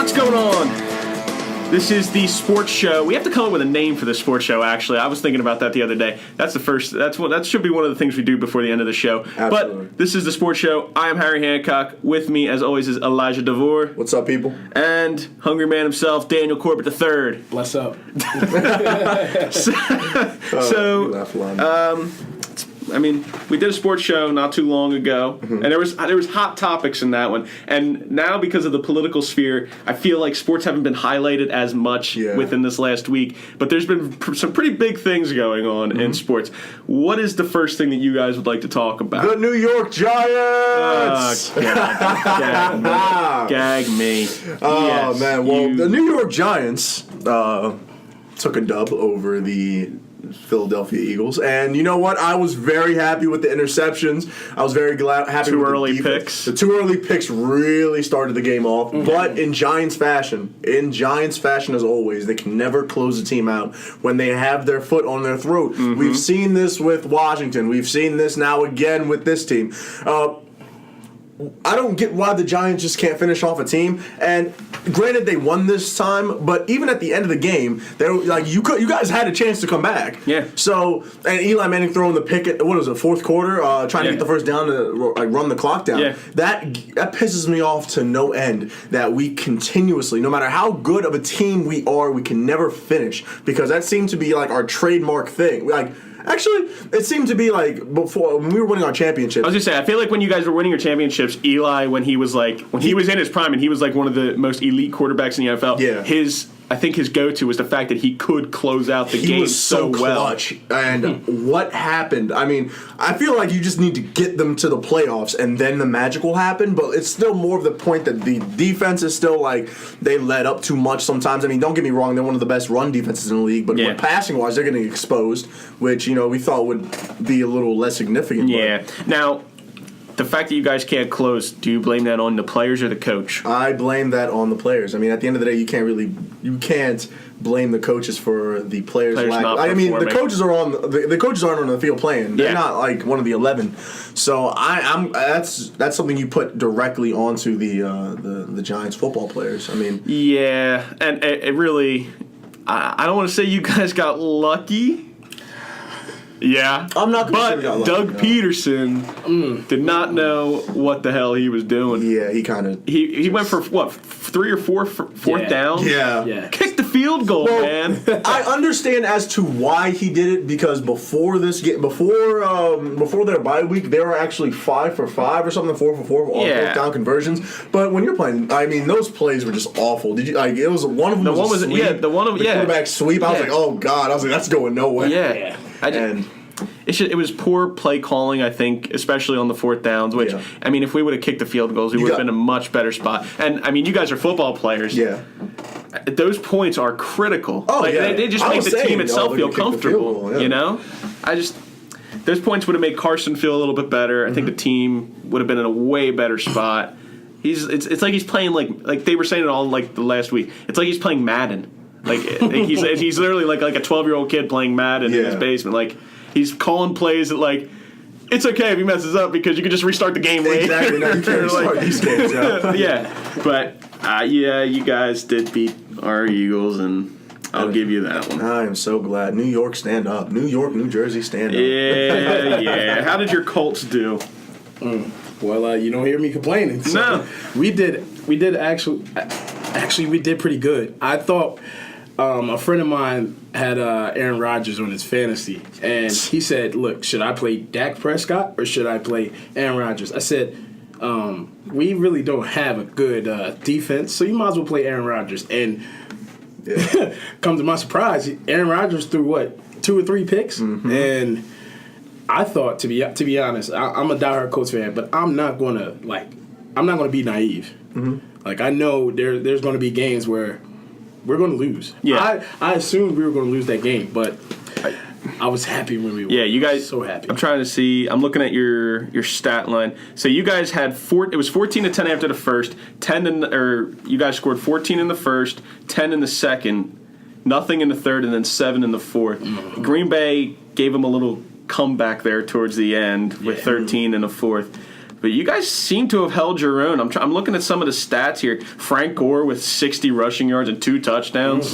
What's going on? This is the sports show. We have to come up with a name for the sports show, actually. I was thinking about that the other day. That should be one of the things we do before the end of the show. Absolutely. But this is the sports show. I am Harry Hancock. With me, as always, is Elijah DeVore. What's up, people? And hungry man himself, Daniel Corbett III. What's up? We did a sports show not too long ago, and there was hot topics in that one. And now, because of the political sphere, I feel like sports haven't been highlighted as much within this last week. But there's been some pretty big things going on in sports. What is the first thing that you guys would like to talk about? The New York Giants! Gag me. Oh, Yes, man. Well, the New York Giants took a dub over the Philadelphia Eagles, and you know what? I was very happy with the interceptions. I was very happy with early the defense. picks. The two early picks really started the game off, but in Giants fashion as always, they can never close the team out when they have their foot on their throat. We've seen this with Washington. We've seen this now again with this team. I don't get why the Giants just can't finish off a team. And granted, they won this time, but even at the end of the game, they were like, you guys had a chance to come back. Yeah. So, and Eli Manning throwing the pick at fourth quarter, trying to get the first down to run the clock down. Yeah. That pisses me off to no end. That we continuously, no matter how good of a team we are, we can never finish, because that seemed to be like our trademark thing. Actually, it seemed to be like before when we were winning our championships. I was gonna say, I feel like when you guys were winning your championships, Eli, when he was in his prime and he was like one of the most elite quarterbacks in the NFL, I think his go-to was the fact that he could close out the game so well. Clutch. And what happened? I mean, I feel like you just need to get them to the playoffs and then the magic will happen, but it's still more of the point that the defense is still like they let up too much sometimes. I mean, don't get me wrong, they're one of the best run defenses in the league, but passing-wise, they're getting exposed, which, we thought would be a little less significant. Yeah. Now, the fact that you guys can't close, do you blame that on the players or the coach? I blame that on the players. I mean, at the end of the day, you can't blame the coaches for the players lack. I mean, the coaches aren't on the field playing. They're not like one of the 11. So that's something you put directly onto the Giants football players. I mean, and it really, I don't want to say you guys got lucky. Yeah, I'm not going to say lucky, Doug Peterson did not know what the hell he was doing. Yeah, he kind of... He went for, what, 3 or 4 fourth down? Yeah. Kick the field goal, man. I understand as to why he did it, because before their bye week, they were actually 5 for 5 or something, 4 for 4 for all fourth down conversions. But when you're playing, I mean, those plays were just awful. Did you it was one of them was a sweep. The quarterback sweep. I was like, oh God. I was like, that's going nowhere. Yeah. It was poor play calling, I think, especially on the fourth downs, which, I mean, if we would have kicked the field goals, we would have been in a much better spot. And, I mean, you guys are football players. Yeah. Those points are critical. Oh, They just make the team itself feel comfortable, Those points would have made Carson feel a little bit better. I think the team would have been in a way better spot. It's like he's playing like they were saying it all like the last week. It's like he's playing Madden. He's literally like a 12-year-old kid playing Madden in his basement. Like, he's calling plays that, like, it's okay if he messes up because you can just restart the game later. Exactly. No, you can't restart these games. But you guys did beat our Eagles, and I'll give you that one. I am so glad. New York, stand up. New York, New Jersey, stand up. Yeah. How did your Colts do? Well, you don't hear me complaining. So No. We did actually we did pretty good. I thought a friend of mine had Aaron Rodgers on his fantasy, and he said, look, should I play Dak Prescott or should I play Aaron Rodgers? I said, we really don't have a good defense, so you might as well play Aaron Rodgers. And come to my surprise, Aaron Rodgers threw, 2 or 3 picks? And I thought, to be honest, I'm a diehard Colts fan, but I'm not gonna be naive. Like, I know there's gonna be games where we're gonna lose. Yeah, I assumed we were gonna lose that game, but I was happy when we won. Yeah, you guys. So happy. I'm trying to see. I'm looking at your stat line. So you guys had it was 14-10 after the first. You guys scored 14 in the first, 10 in the second, nothing in the third, and then 7 in the fourth. Green Bay gave them a little comeback there towards the end with 13 in the fourth. But you guys seem to have held your own. I'm looking at some of the stats here. Frank Gore with 60 rushing yards and 2 touchdowns.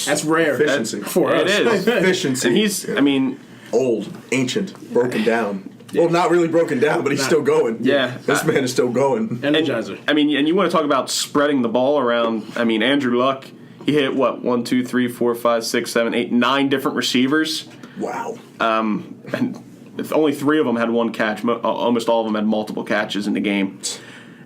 That's rare. Efficiency. For us. It is. Efficiency. And he's, I mean, old, ancient, broken down. Well, not really broken down, but he's still going. Yeah. This man is still going. Energizer. I mean, and you want to talk about spreading the ball around. I mean, Andrew Luck, he hit, 1, 2, 3, 4, 5, 6, 7, 8, 9 different receivers. Wow. And only 3 of them had 1 catch. Almost all of them had multiple catches in the game.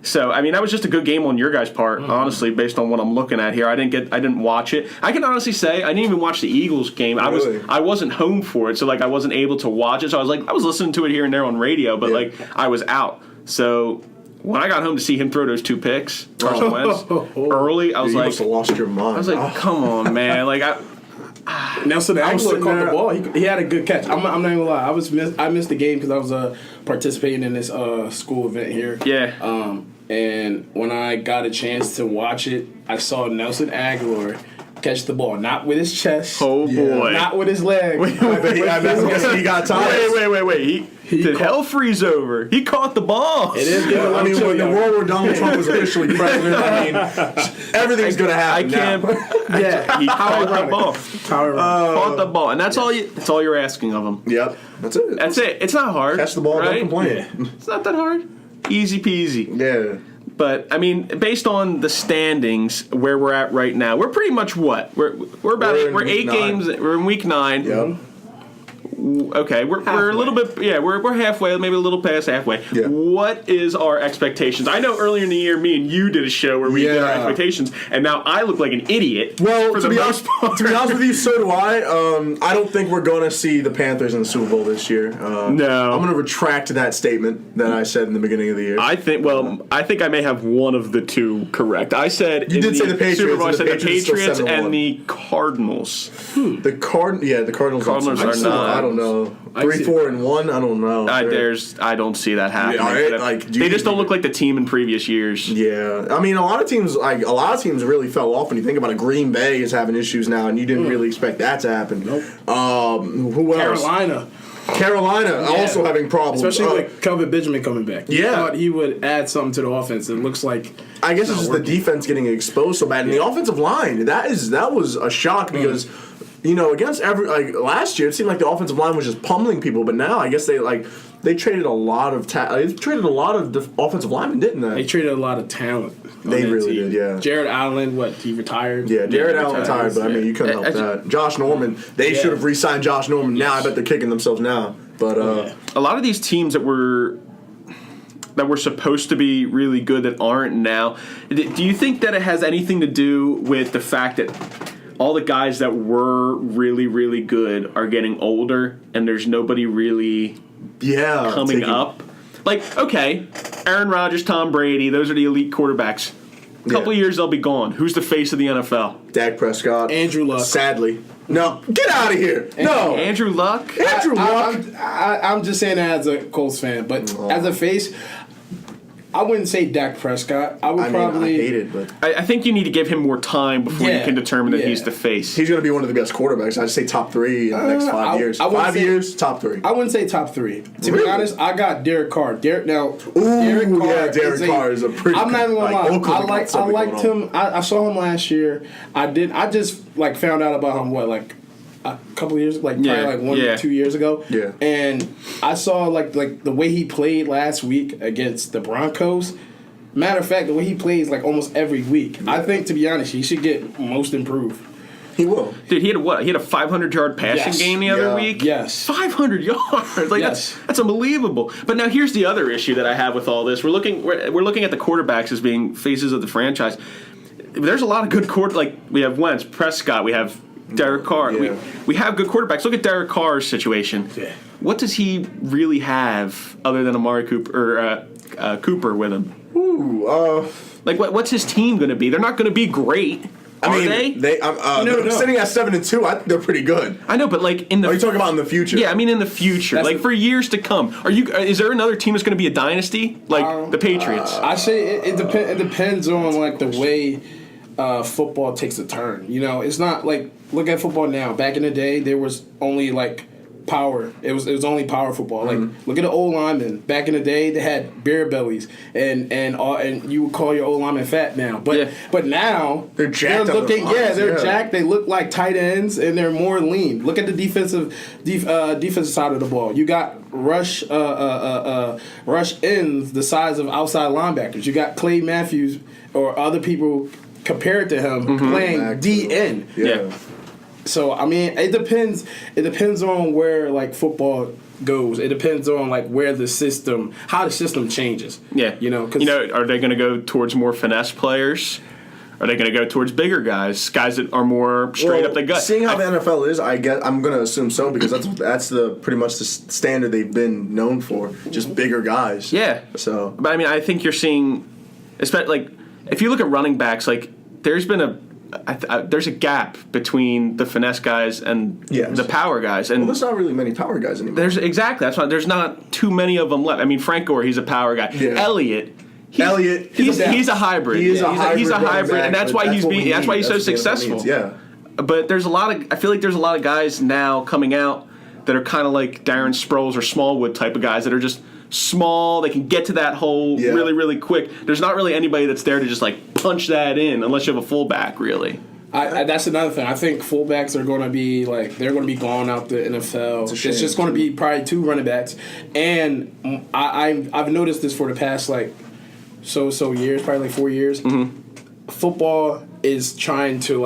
So, I mean, that was just a good game on your guys' part, honestly, based on what I'm looking at here. I didn't watch it. I can honestly say I didn't even watch the Eagles game. Really? I wasn't home for it, so I wasn't able to watch it. So I was listening to it here and there on radio, but I was out. So when I got home to see him throw those 2 picks, Carson Wentz, early, I was You like, must have lost your mind. I was like, come on, man, Nelson Aguilar sitting caught there- the ball. He had a good catch. I'm not even gonna lie. I missed the game because I was participating in this school event here. Yeah. And when I got a chance to watch it, I saw Nelson Aguilar catch the ball, not with his chest, Oh boy. not with his leg. I'm guessing he got tired. Wait. Did hell freeze over? He caught the ball. It is getting a I little mean, when chilly the out world where Donald Trump was officially president, I mean, everything's going to I happen can't. now. Yeah, He caught the ball. Caught the ball, and that's all you're asking of him. Yep. That's it. That's it. It's not hard. Catch the ball, right? don't complain. Yeah. It's not that hard. Easy peasy. Yeah. But I mean, based on the standings where we're at right now, we're pretty much what we're about. We're in We're week 8 9. games. We're in week 9. Yep. Okay, we're a little bit we're halfway, maybe a little past halfway. Yeah. What is our expectations? I know earlier in the year, me and you did a show where we did our Yeah. expectations, and now I look like an idiot. Well, for to the be most part. honest with you, so do I. I don't think we're going to see the Panthers in the Super Bowl this year. No. I'm going to retract that statement that I said in the beginning of the year. I think I may have one of the 2 correct. I said You in did say the Patriots, Super Bowl, I and said the the Patriots are Patriots still and 7-1. the Cardinals. the Cardinals Cardinals are not. I don't know. I 3-4-1. I don't know. I don't see that happening. Yeah, But like, they just don't look like the team in previous years. Yeah, I mean, a lot of teams really fell off. When you think about it, Green Bay is having issues now, and you didn't really expect that to happen. Nope. Who else? Carolina also having problems. Especially with Kelvin Benjamin coming back. You Yeah. thought he would add something to the offense. It looks like I guess it's just working. the defense getting exposed so bad, and the offensive line. That was a shock because. Against last year, it seemed like the offensive line was just pummeling people, but now I guess they traded a lot of offensive linemen, didn't they? They traded a lot of talent. on They that really team. did, yeah. Jared Allen, he retired? Yeah, Jared Allen retired, but I mean, you couldn't help Yeah. that. Josh Norman, they should have re-signed Josh Norman. Now I bet they're kicking themselves now. But A lot of these teams that were supposed to be really good that aren't now. Do you think that it has anything to do with the fact that all the guys that were really, really good are getting older and there's nobody really coming up? Like, okay, Aaron Rodgers, Tom Brady, those are the elite quarterbacks. A couple years, they'll be gone. Who's the face of the NFL? Dak Prescott, Andrew Luck. Sadly, no, get out of here. No, Andrew Luck? Andrew Luck. I'm just saying that as a Colts fan, but as a face, I wouldn't say Dak Prescott. I I hate it, but I think you need to give him more time before you Yeah, can determine that yeah. he's the face. he's going to be one of the best quarterbacks. I'd say top 3 in the next 5 years. I wouldn't 5 say- years, top 3. I wouldn't say top 3. To Really? be honest, I got Derek Carr. Derek Carr Derek Carr is a pretty. I'm not even gonna lie. Oakland got I something liked going on. him. I saw him last year. I just found out about him a couple years, probably 1 or 2 years ago. Yeah. And I saw like the way he played last week against the Broncos. Matter of fact, the way he plays almost every week. I think, to be honest, he should get most improved. He will. Dude, he had what? He had a 500-yard passing Yes. game the other Yeah. week? Yes. 500 yards. Yes. That's unbelievable. But now here's the other issue that I have with all this. We're looking at the quarterbacks as being faces of the franchise. There's a lot of good we have Wentz, Prescott, we have Derek Carr. Yeah. We have good quarterbacks. Look at Derek Carr's situation. Yeah. What does he really have other than Amari Cooper or Cooper with him? Ooh, What's his team going to be? They're not going to be great. Are they? They're sitting at 7-2. I think they're pretty good. I know, but in the Are you talking about in the future? Yeah, I mean in the future, for years to come. Is there another team that's going to be a dynasty like the Patriots? I say it depends on the way football takes a turn. It's not look at football now. Back in the day, there was only power. It was only power football. Like look at the old linemen back in the day. They had bear bellies, and you would call your old lineman fat now. But now they're jacked. They're jacked. They look like tight ends, and they're more lean. Look at the defensive side of the ball. You got rush ends the size of outside linebackers. You got Clay Matthews or other people compared to him playing DN. Yeah. So I mean, it depends. It depends on where like football goes. It depends on like how the system changes. Yeah, are they going to go towards more finesse players? Are they going to go towards bigger guys that are more straight up the gut? Seeing how the NFL is, I'm going to assume so because that's pretty much the standard they've been known for, just bigger guys. Yeah. So, but I mean, I think you're seeing, especially like if you look at running backs, like there's been there's a gap between the finesse guys and the power guys, and there's not really many power guys anymore. That's why there's not too many of them left. I mean, Frank Gore, he's a power guy. Yeah. Elliott, he's a hybrid. He's a hybrid, and that's why he's so successful. Yeah. But I feel like there's a lot of guys now coming out that are kind of like Darren Sproles or Smallwood type of guys that are just small. They can get to that hole really, really quick. There's not really anybody that's there to just like punch that in unless you have a fullback, really. That's another thing. I think fullbacks are going to be they're going to be gone out the NFL. It's just going to be probably 2 running backs, and I've noticed this for the past so years, probably 4 years. Football is trying to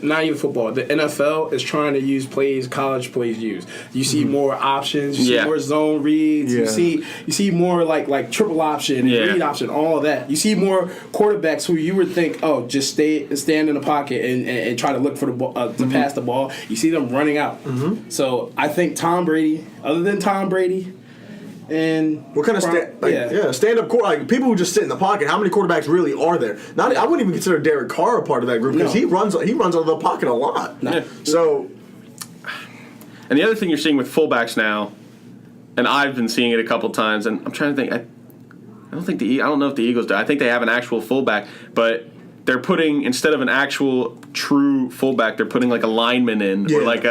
not even football. The NFL is trying to use plays college plays use. You see more options. You see more zone reads. You see more like triple option, read option, all of that. You see more quarterbacks who you would think, just stand in the pocket and try to look for the ball to pass the ball. You see them running out. So I think Tom Brady, other than Tom Brady. And what kind of stand-up quarterback? People who just sit in the pocket. How many quarterbacks really are there? I wouldn't even consider Derek Carr a part of that group because he runs out of the pocket a lot. No. So, and the other thing you're seeing with fullbacks now, and I've been seeing it a couple times, and I'm trying to think. I don't know if the Eagles do. I think they have an actual fullback, but they're putting, instead of an actual true fullback, they're putting like a lineman in or like a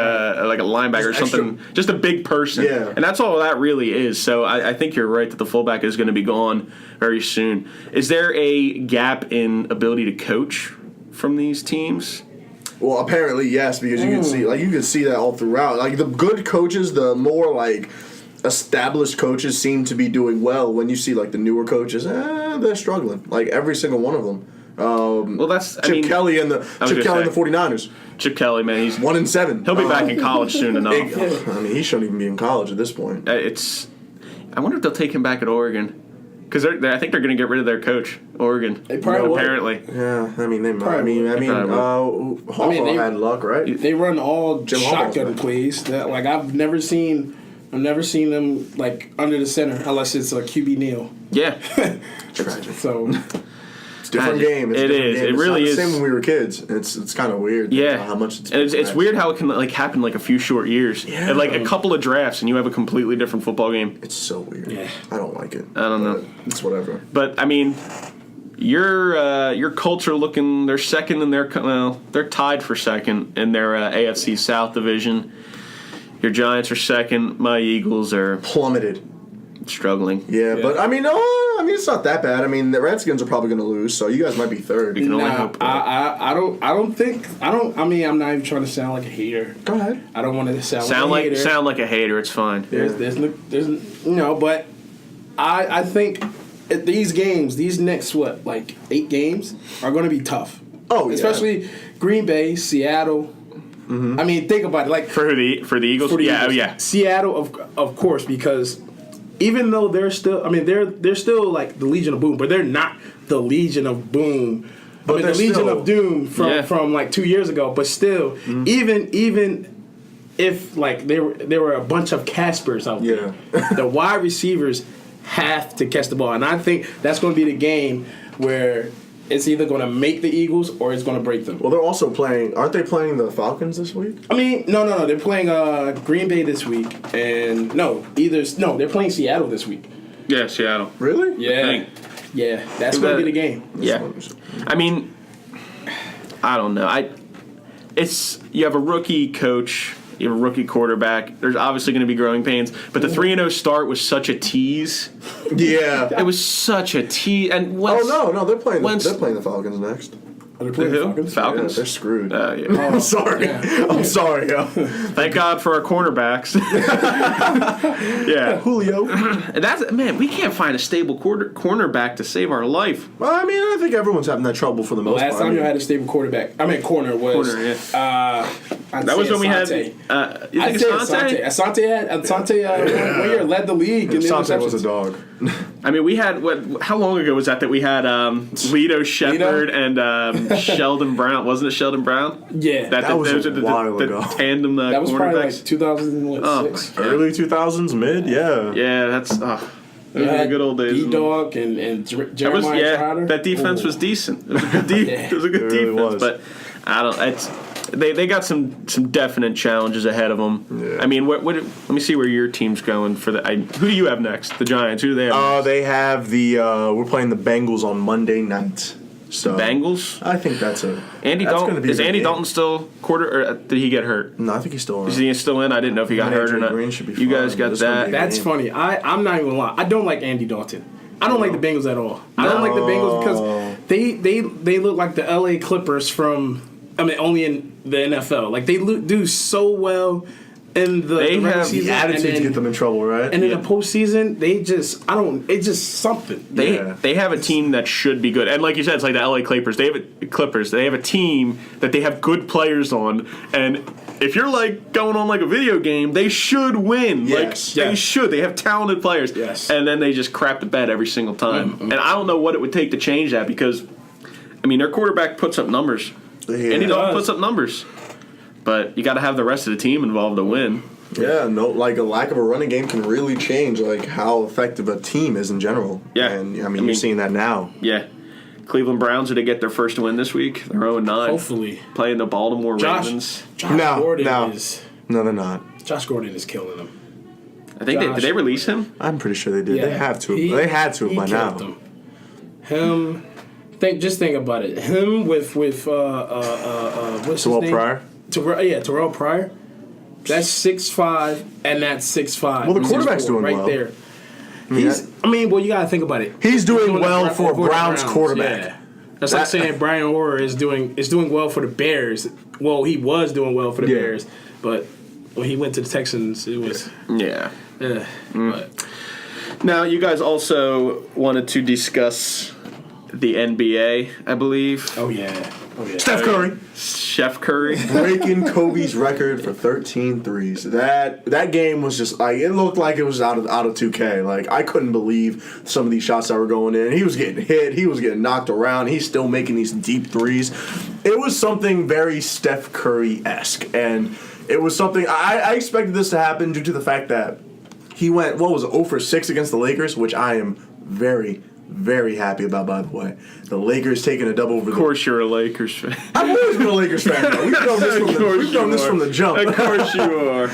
linebacker just or something, just a big person. Yeah. And that's all that really is. So I think you're right that the fullback is going to be gone very soon. Is there a gap in ability to coach from these teams? Well, apparently yes, because you can see that all throughout. Like the good coaches, the more like established coaches seem to be doing well. When you see like the newer coaches, they're struggling. Like every single one of them. Chip Kelly and the 49ers. Chip Kelly, man, he's 1-7. He'll be back in college soon enough. I mean, he shouldn't even be in college at this point. I wonder if they'll take him back at Oregon because I think they're going to get rid of their coach, Oregon. They probably apparently. Yeah, I mean they might. Harbaugh had luck, right? They run all shotgun plays. I've never seen them like under the center unless it's a QB kneel. Yeah, tragic. So. It's a different game. It is. It really is. It's not the same when we were kids. It's kind of weird. Yeah. How much it's weird how it can happen a few short years. Yeah. And a couple of drafts and you have a completely different football game. It's so weird. Yeah. I don't like it. I don't know. It's whatever. But I mean, your Colts are looking. They're second in they're tied for second in their AFC South division. Your Giants are second. My Eagles are plummeted. Struggling. Yeah, but I mean, it's not that bad. I mean, the Redskins are probably going to lose, so you guys might be third. We can only hope. I mean, I'm not even trying to sound like a hater. Go ahead. I don't want to sound like a hater. Sound like a hater. It's fine. There's but I think these games, these next 8 games are going to be tough. Oh, yeah. Especially Green Bay, Seattle. I mean, think about it. For the Eagles. Yeah. Seattle, of course, because. Even though they're still, they're still like the Legion of Boom, but they're not the Legion of Boom. But the Legion of Doom from 2 years ago. But still, even if there were a bunch of Caspers out there, the wide receivers have to catch the ball, and I think that's going to be the game where it's either going to make the Eagles or it's going to break them. Well, they're also playing. Aren't they playing the Falcons this week? I mean, no. They're playing Green Bay this week, and they're playing Seattle this week. Yeah, Seattle. Really? Yeah. That's going to be the game. Yeah. I mean, I don't know. You have a rookie coach You have a rookie quarterback. There's obviously going to be growing pains, but the 3-0 start was such a tease. Yeah. It was such a tease. And no, they're playing the Falcons next. Are they playing who? Falcons? Yeah, they're screwed. Yeah. I'm sorry. Yeah. I'm sorry, yo. Thank God for our cornerbacks. Yeah. Julio. And that's, man, we can't find a stable cornerback to save our life. Well, I mean, I think everyone's having that trouble for the most part. Last time you had a stable quarterback, corner was. Corner, yeah. That was when we had. You think Asante? Asante one year led the league in Asante was a interceptions. dog. I mean, we had how long ago was that we had Lito Shepherd and Sheldon Brown? Wasn't it Sheldon Brown? Yeah, That was those a are while the ago. tandem that was probably like cornerbacks. 2006. Early 2000s, mid, yeah. Yeah, that's those You are the had good old days. D-Dog and That was Jeremiah Trotter. that defense was decent. It was a good Yeah. It was a good It really defense, was. but I don't. They got some definite challenges ahead of them. Yeah. I mean, what? Let me see where your team's going for the. Who do you have next? The Giants. Who do they have? They have we're playing the Bengals on Monday night. So Bengals. I think that's Andy that's Dalton. gonna be a Is good Andy game. Dalton still quarter? Or did he get hurt? No, I think he's still on. Is he still in? I didn't know if he got hurt or not. Green should be You guys fine. got This is gonna that. be That's funny. I'm not even gonna lie. I don't like Andy Dalton. I don't like the Bengals at all. I don't like the Bengals because they look like the LA Clippers from. I mean, only in the NFL. Like they do so well in the They regular have the season, attitude and then, to get them in trouble, right? and in the postseason, they just It's just something. They have a team that should be good, and like you said, it's like the LA Clippers. They have a team that they have good players on, and if you're like going on like a video game, they should win. Yes. They should. They have talented players. Yes. And then they just crap the bed every single time. And I don't know what it would take to change that because, I mean, their quarterback puts up numbers. Andy Dalton puts up numbers, but you got to have the rest of the team involved to win. Yeah, no, like a lack of a running game can really change like how effective a team is in general. Yeah. And I mean you're seeing that now. Yeah. Cleveland Browns, did they get their first win this week? They're 0-9. Hopefully. Playing the Baltimore Ravens. Josh Gordon no. is No, they're not. Josh Gordon is killing them. I think did they release him? I'm pretty sure they did. Yeah. They have to. They had to He by now. killed them. Just think about it. Him with what's his Terrell name? Pryor. Terrell Pryor. That's 6'5", and that's 6'5". Well, the quarterback's doing right well. there. I mean, You gotta think about it. He's doing well the for a Browns quarterback. Yeah. That's like saying Brian Hoyer is doing well for the Bears. Well, he was doing well for the Yeah. Bears, but when he went to the Texans, it was. Yeah. But Now, you guys also wanted to discuss the NBA, I believe. oh yeah. Steph Curry Chef Curry. breaking Kobe's record for 13 threes. That game was just like it looked like it was out of 2K. Like I couldn't believe some of these shots that were going in. He was getting hit. He was getting knocked around. He's still making these deep threes. It was something very Steph Curry-esque, and it was something I expected this to happen due to the fact that he went 0 for 6 against the Lakers, which I am very, very happy about, by the way. The Lakers taking a double over Of course you're a Lakers fan. I've always been a Lakers fan, though. We've done this from the jump. Of course you are.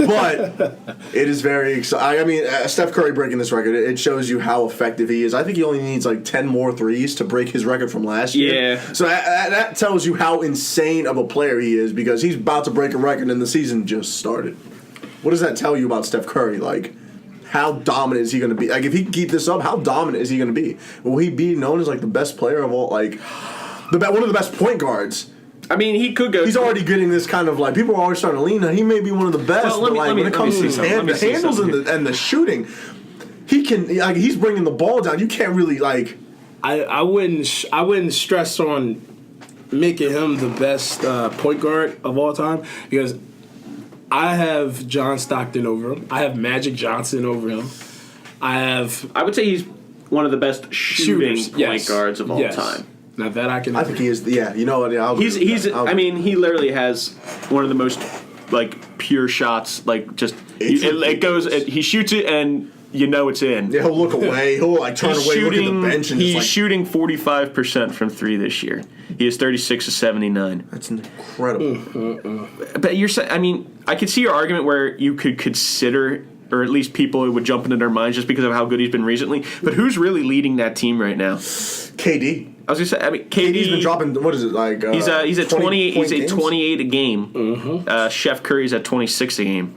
But it is very exciting. I mean, Steph Curry breaking this record, it shows you how effective he is. I think he only needs like 10 more threes to break his record from last year. Yeah. So that tells you how insane of a player he is because he's about to break a record and the season just started. What does that tell you about Steph Curry? Like, how dominant is he going to be? Like, if he can keep this up, how dominant is he going to be? Will he be known as like the best player of all? Like, one of the best point guards. I mean, he could go. He's already getting this kind of like people are always starting to lean on. He may be one of the best, Well, but like when it comes to his the handles and the shooting, he can like he's bringing the ball down. You can't really like. I wouldn't stress on making him the best point guard of all time because I have John Stockton over him. I have Magic Johnson over him. I would say he's one of the best shooting shooters, point guards of all time. Now that I can. I think he is. Yeah, you know what? Yeah, I mean, he literally has one of the most like pure shots. Like just it goes. He shoots it and you know it's in. Yeah, he'll look away. He'll like turn away, look at the bench, and he's it's like, shooting 45% from three this year. He is 36 of 79. That's incredible. But you're saying, I mean, I could see your argument where you could consider, or at least people would jump into their minds just because of how good he's been recently. But who's really leading that team right now? KD. I was gonna say. I mean, KD's been dropping. What is it like? He's at 28. He's at 28 a game. Mm-hmm. Chef Curry's at 26 a game.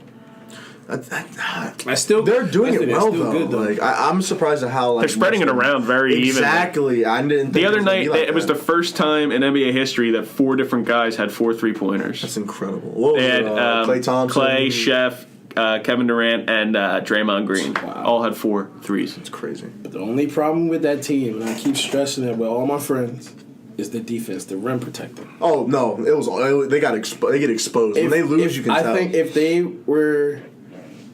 They're doing it well though. Like I'm surprised at how they're spreading it around very evenly. Exactly. I didn't. Think the other night it was the first time in NBA history that 4 different guys had 4 3-pointers. That's incredible. What was they had Klay Thompson, Klay, Chef, Kevin Durant, and Draymond Green. Wow. All had 4 threes. It's crazy. But the only problem with that team, and I keep stressing it with all my friends, is the defense, the rim protecting. Oh no, they get exposed when they lose. You can tell. I think if they were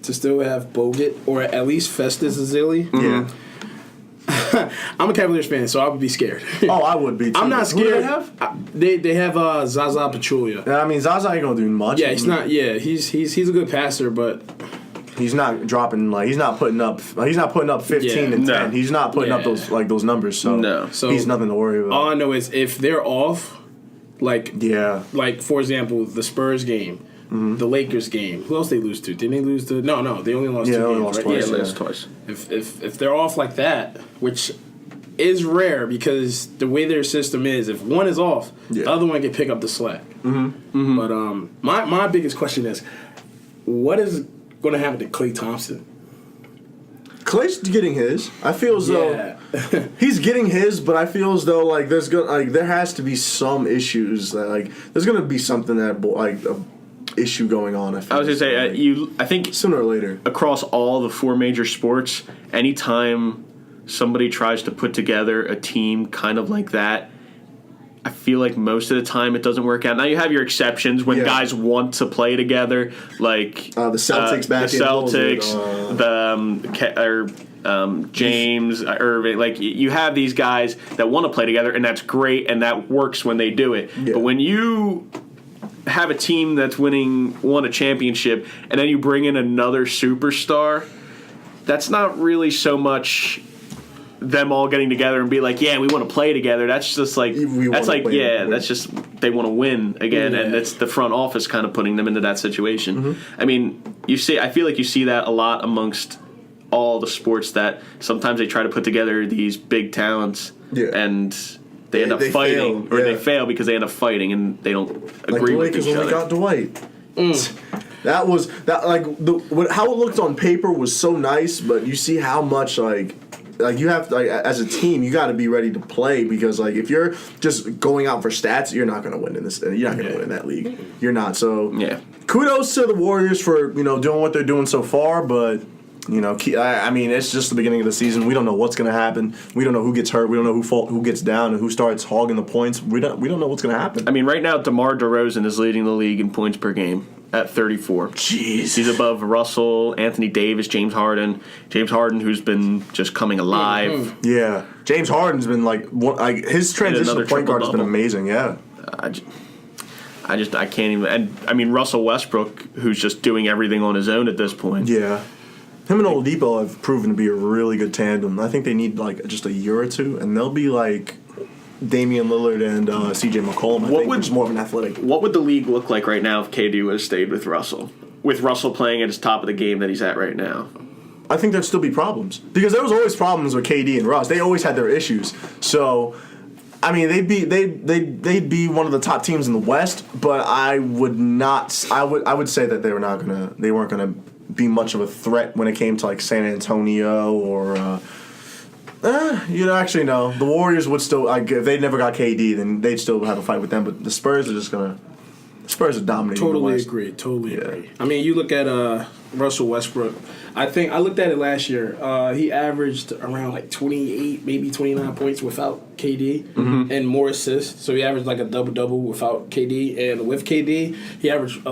to still have Bogut or at least Festus Ezeli. Yeah. I'm a Cavaliers fan, so I would be scared. Oh, I would be too. I'm not scared. Who do they have? They have Zaza Pachulia. Yeah, I mean, Zaza ain't gonna do much. Yeah, he's not. Yeah, he's a good passer, but he's not dropping he's not putting up 15 and 10. He's not putting up those numbers. So he's nothing to worry about. All I know is if they're off, like for example, the Spurs game. Mm-hmm. The Lakers game. Who else they lose to? Didn't they lose to? No. They only lost 2 games. Lost right? twice. They lost twice. If they're off like that, which is rare because the way their system is, if one is off, the other one can pick up the slack. Mm-hmm. But my biggest question is, what is going to happen to Klay Thompson? Klay's getting his. I feel as though he's getting his, but I feel as though there has to be some issues that there's going to be something that issue going on. I was gonna say I think sooner or later across all the 4 major sports, anytime somebody tries to put together a team kind of like that, I feel like most of the time it doesn't work out. Now you have your exceptions when guys want to play together, like the Celtics back the Celtics, James Irving. Like you have these guys that want to play together, and that's great, and that works when they do it. Yeah. But when you have a team that's won a championship, and then you bring in another superstar, that's not really so much them all getting together and be like, yeah, we want to play together. That's just that's just they want to win again, and that's the front office kind of putting them into that situation. Mm-hmm. I mean, I feel like you see that a lot amongst all the sports that sometimes they try to put together these big talents, and they end up fighting, or they fail because they end up fighting and they don't agree with each other. Only got Dwight. That was how it looked on paper was so nice, but you see how much you have as a team you got to be ready to play, because if you're just going out for stats, you're not going to win in this. You're not going to win in that league. You're not. So kudos to the Warriors for doing what they're doing so far, but. I mean, it's just the beginning of the season. We don't know what's going to happen. We don't know who gets hurt. We don't know who gets down and who starts hogging the points. We don't know what's going to happen. I mean, right now, DeMar DeRozan is leading the league in points per game at 34. Jeez. He's above Russell, Anthony Davis, James Harden. James Harden, who's been just coming alive. Mm-hmm. Yeah. James Harden's been his transition to point guard has been amazing. Yeah. I can't even. And I mean, Russell Westbrook, who's just doing everything on his own at this point. Yeah. Him and Oladipo have proven to be a really good tandem. I think they need just a year or two, and they'll be like Damian Lillard and CJ McCollum. I think, which is more of an athletic. What would the league look like right now if KD would have stayed with Russell? With Russell playing at his top of the game that he's at right now? I think there'd still be problems, because there was always problems with KD and Russ. They always had their issues. So, I mean, they'd be one of the top teams in the West, but I would not. I would say that they weren't gonna be much of a threat when it came to San Antonio or actually no. The Warriors would still if they never got KD, then they'd still have a fight with them. But the Spurs are dominating. Totally agree. I mean, you look at Russell Westbrook. I think I looked at it last year. He averaged around 28, maybe 29 points without KD, and more assists. So he averaged a double-double without KD, and with KD, he averaged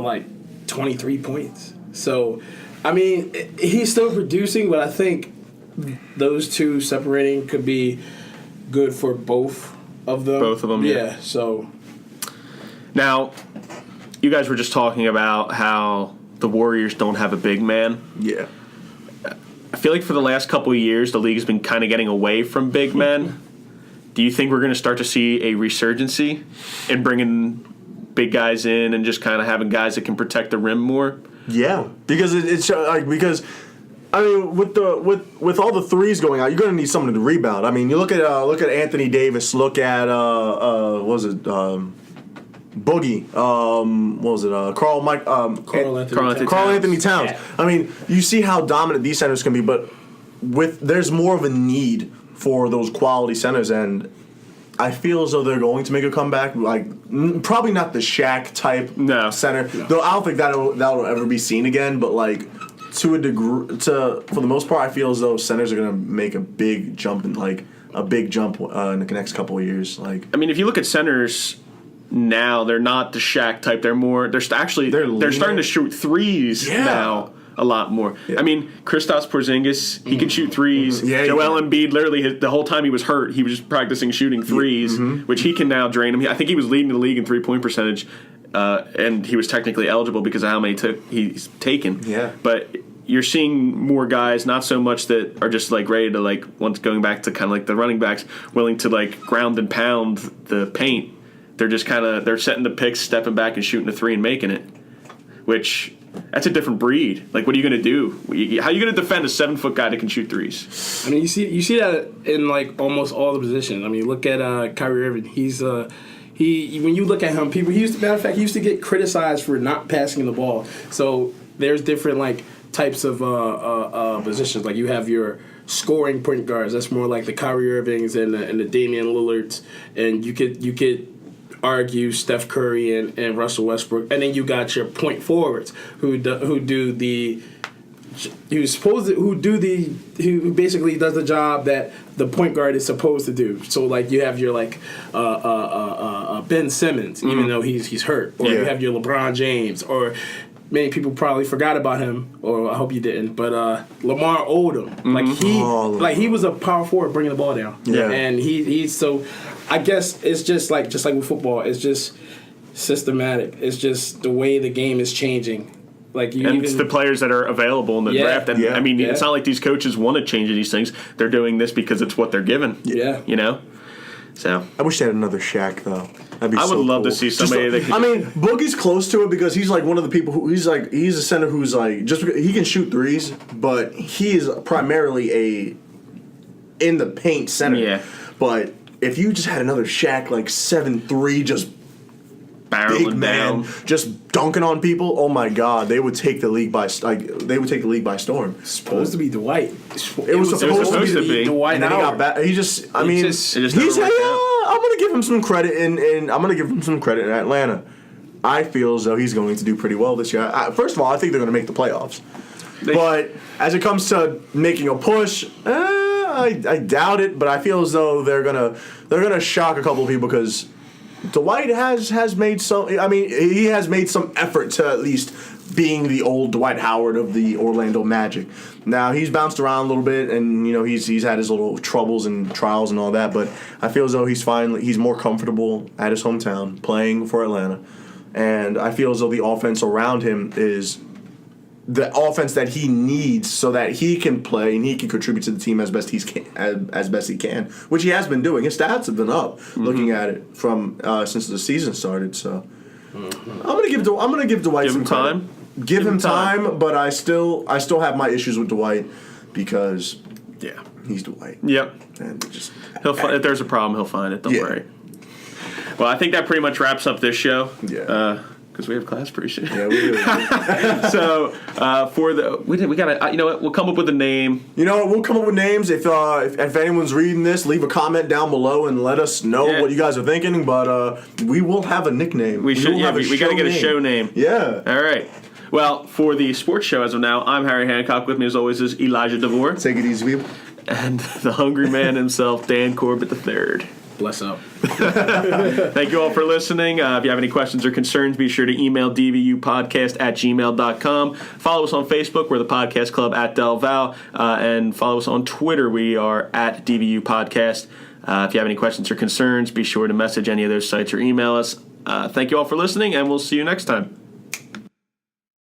23 points. So, I mean, he's still producing, but I think those two separating could be good for both of them. Both of them, yeah. So now, you guys were just talking about how the Warriors don't have a big man. Yeah. I feel like for the last couple of years, the league has been kind of getting away from big men. Do you think we're going to start to see a resurgency in bringing big guys in and just kind of having guys that can protect the rim more? Yeah, because it's because I mean, with all the threes going out, you're going to need someone to rebound. I mean, you look at Anthony Davis. Look at what was it? Boogie. What was it? Carl Anthony Towns. Yeah. I mean, you see how dominant these centers can be, but there's more of a need for those quality centers, and I feel as though they're going to make a comeback. Like probably not the Shaq type center. No. Though I don't think that'll ever be seen again. But like to a degree, for the most part, I feel as though centers are going to make a big jump in the next couple of years. Like I mean, if you look at centers now, they're not the Shaq type. They're starting to shoot threes now. A lot more. Yeah. I mean, Kristaps Porzingis, he can shoot threes. Yeah, Joel Embiid, literally, the whole time he was hurt, he was just practicing shooting threes, which he can now drain them. I think he was leading the league in three-point percentage, and he was technically eligible because of how many he's taken. Yeah. But you're seeing more guys, not so much that are just like ready to like once going back to kind of like the running backs, willing to like ground and pound the paint. They're just they're setting the picks, stepping back and shooting a three and making it, which. That's a different breed. Like, what are you going to do? How are you going to defend a 7-foot guy that can shoot threes? I mean, you see that in like almost all the positions. I mean, look at Kyrie Irving. He's when you look at him, he used to get criticized for not passing the ball. So there's different like types of positions. Like you have your scoring point guards. That's more like the Kyrie Irvings and the Damian Lillards, and you could argue Steph Curry and Russell Westbrook, and then you got your point forwards who basically does the job that the point guard is supposed to do. So like you have your like Ben Simmons, even though he's hurt, or you have your LeBron James, or many people probably forgot about him, or I hope you didn't. But Lamar Odom, he was a power forward bringing the ball down, and he's so. I guess it's just like with football, it's just systematic. It's just the way the game is changing. It's the players that are available in the draft. And I mean, it's not like these coaches want to change these things. They're doing this because it's what they're given. Yeah, you know. So I wish they had another Shaq though. I would love to see somebody that. I mean, Boogie's close to it because he's like one of the people who he's a center who's like just he can shoot threes, but he is primarily a in the paint center. Yeah, but. If you just had another Shaq like 7'3", just barreling big man, down, just dunking on people, oh my God, they would take the league by storm. It's supposed to be Dwight. It was supposed to be Dwight. And then he got back. He's I'm gonna give him some credit in Atlanta. I feel as though he's going to do pretty well this year. First of all, I think they're going to make the playoffs. But as it comes to making a push, I doubt it. But I feel as though they're gonna shock a couple of people because Dwight has made some. I mean, he has made some effort to at least being the old Dwight Howard of the Orlando Magic. Now he's bounced around a little bit, and he's had his little troubles and trials and all that. But I feel as though he's more comfortable at his hometown playing for Atlanta, and I feel as though the offense around him is the offense that he needs so that he can play and he can contribute to the team as best he can, which he has been doing. His stats have been up looking at it from since the season started. So I'm gonna give Dwight some time. Give him time, but I still have my issues with Dwight because he's Dwight. Yep. And if there's a problem, he'll find it. Don't worry. Well, I think that pretty much wraps up this show. Yeah. Because we have class pretty soon. Yeah, we do. So we gotta you know what, we'll come up with a name. You know what, we'll come up with names. If anyone's reading this, leave a comment down below and let us know what you guys are thinking. But we will have a nickname. We gotta get a show name. Yeah. All right. Well, for the sports show as of now, I'm Harry Hancock. With me as always is Elijah DeVore. Take it easy, people. And the hungry man himself, Dan Corbett III. Bless up. Thank you all for listening. If you have any questions or concerns, be sure to email dvupodcast@gmail.com. Follow us on Facebook. We're the Podcast Club at Del Val. And follow us on Twitter. We are at DVU Podcast. If you have any questions or concerns, be sure to message any of those sites or email us. Thank you all for listening, and we'll see you next time.